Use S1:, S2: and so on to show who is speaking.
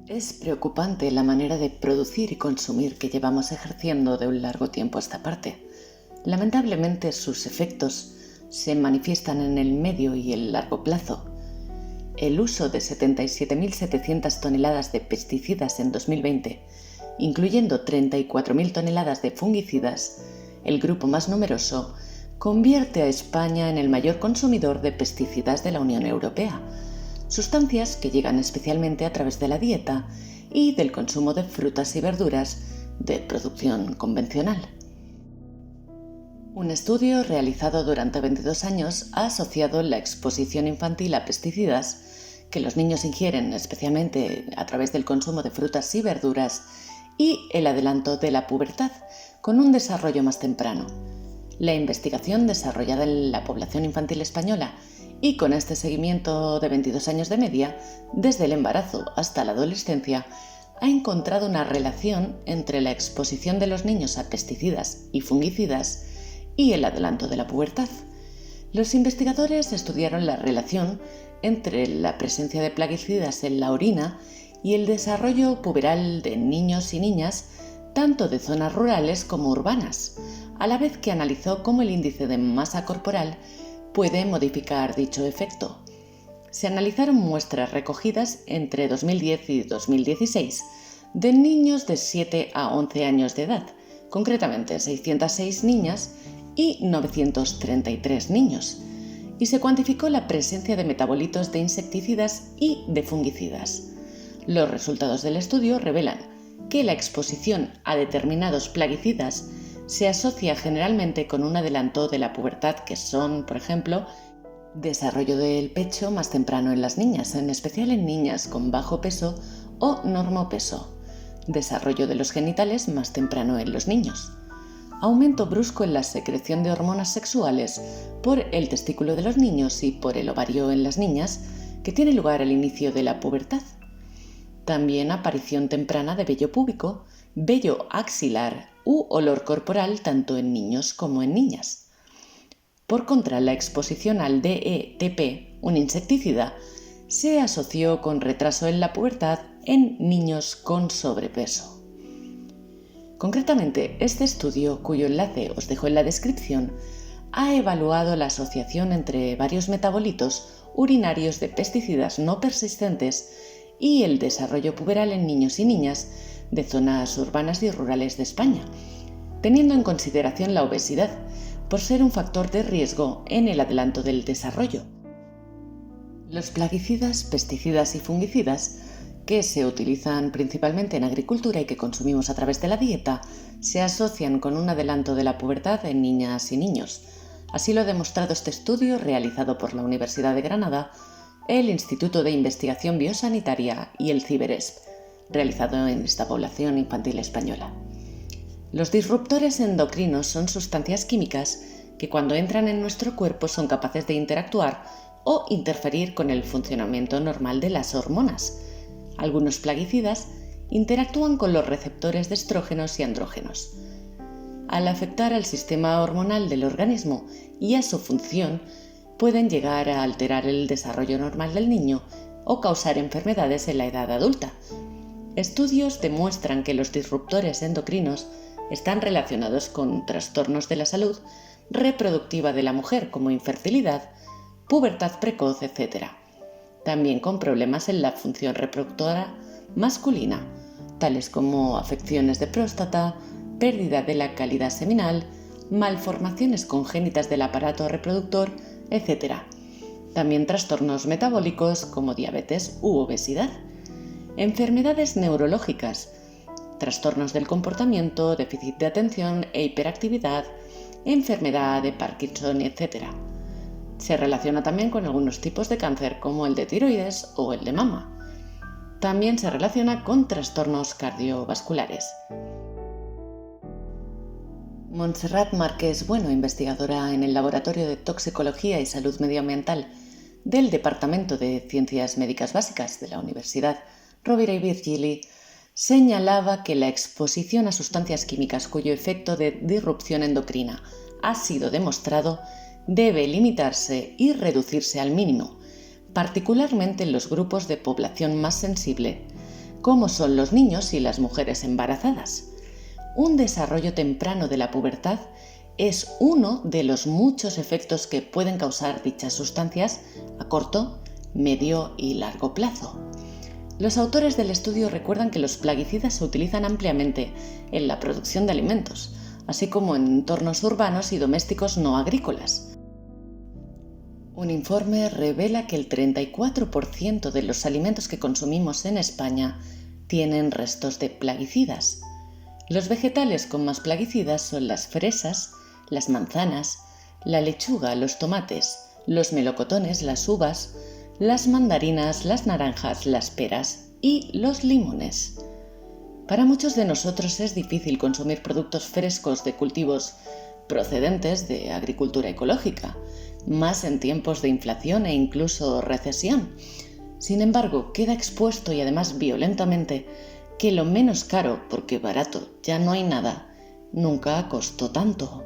S1: Es preocupante la manera de producir y consumir que llevamos ejerciendo de un largo tiempo a esta parte. Lamentablemente sus efectos se manifiestan en el medio y el largo plazo. El uso de 77.700 toneladas de pesticidas en 2020, incluyendo 34.000 toneladas de fungicidas, el grupo más numeroso, convierte a España en el mayor consumidor de pesticidas de la Unión Europea, sustancias que llegan especialmente a través de la dieta y del consumo de frutas y verduras de producción convencional. Un estudio realizado durante 22 años ha asociado la exposición infantil a pesticidas que los niños ingieren, especialmente a través del consumo de frutas y verduras, y el adelanto de la pubertad, con un desarrollo más temprano. La investigación desarrollada en la población infantil española y con este seguimiento de 22 años de media, desde el embarazo hasta la adolescencia, ha encontrado una relación entre la exposición de los niños a pesticidas y fungicidas y el adelanto de la pubertad. Los investigadores estudiaron la relación entre la presencia de plaguicidas en la orina y el desarrollo puberal de niños y niñas, tanto de zonas rurales como urbanas, a la vez que analizó cómo el índice de masa corporal puede modificar dicho efecto. Se analizaron muestras recogidas entre 2010 y 2016 de niños de 7 a 11 años de edad, concretamente 606 niñas y 933 niños, y se cuantificó la presencia de metabolitos de insecticidas y de fungicidas. Los resultados del estudio revelan que la exposición a determinados plaguicidas se asocia generalmente con un adelanto de la pubertad, que son, por ejemplo, desarrollo del pecho más temprano en las niñas, en especial en niñas con bajo peso o normopeso, desarrollo de los genitales más temprano en los niños, aumento brusco en la secreción de hormonas sexuales por el testículo de los niños y por el ovario en las niñas, que tiene lugar al inicio de la pubertad. También aparición temprana de vello púbico, vello axilar u olor corporal tanto en niños como en niñas. Por contra, la exposición al DETP, un insecticida, se asoció con retraso en la pubertad en niños con sobrepeso. Concretamente, este estudio, cuyo enlace os dejo en la descripción, ha evaluado la asociación entre varios metabolitos urinarios de pesticidas no persistentes y el desarrollo puberal en niños y niñas de zonas urbanas y rurales de España, teniendo en consideración la obesidad, por ser un factor de riesgo en el adelanto del desarrollo. Los plaguicidas, pesticidas y fungicidas, que se utilizan principalmente en agricultura y que consumimos a través de la dieta, se asocian con un adelanto de la pubertad en niñas y niños. Así lo ha demostrado este estudio realizado por la Universidad de Granada, el Instituto de Investigación Biosanitaria y el CIBERESP, realizado en esta población infantil española. Los disruptores endocrinos son sustancias químicas que cuando entran en nuestro cuerpo son capaces de interactuar o interferir con el funcionamiento normal de las hormonas. Algunos plaguicidas interactúan con los receptores de estrógenos y andrógenos. Al afectar al sistema hormonal del organismo y a su función, pueden llegar a alterar el desarrollo normal del niño o causar enfermedades en la edad adulta. Estudios demuestran que los disruptores endocrinos están relacionados con trastornos de la salud reproductiva de la mujer, como infertilidad, pubertad precoz, etc. También con problemas en la función reproductora masculina, tales como afecciones de próstata, pérdida de la calidad seminal, malformaciones congénitas del aparato reproductor, etc. También trastornos metabólicos como diabetes u obesidad, enfermedades neurológicas, trastornos del comportamiento, déficit de atención e hiperactividad, enfermedad de Parkinson, etc. Se relaciona también con algunos tipos de cáncer como el de tiroides o el de mama. También se relaciona con trastornos cardiovasculares. Montserrat Márquez Bueno, investigadora en el Laboratorio de Toxicología y Salud Medioambiental del Departamento de Ciencias Médicas Básicas de la Universidad Rovira i Virgili, señalaba que la exposición a sustancias químicas cuyo efecto de disrupción endocrina ha sido demostrado debe limitarse y reducirse al mínimo, particularmente en los grupos de población más sensible, como son los niños y las mujeres embarazadas. Un desarrollo temprano de la pubertad es uno de los muchos efectos que pueden causar dichas sustancias a corto, medio y largo plazo. Los autores del estudio recuerdan que los plaguicidas se utilizan ampliamente en la producción de alimentos, así como en entornos urbanos y domésticos no agrícolas. Un informe revela que el 34% de los alimentos que consumimos en España tienen restos de plaguicidas. Los vegetales con más plaguicidas son las fresas, las manzanas, la lechuga, los tomates, los melocotones, las uvas, las mandarinas, las naranjas, las peras y los limones. Para muchos de nosotros es difícil consumir productos frescos de cultivos procedentes de agricultura ecológica, más en tiempos de inflación e incluso recesión. Sin embargo, queda expuesto y además violentamente que lo menos caro, porque barato ya no hay nada, nunca costó tanto.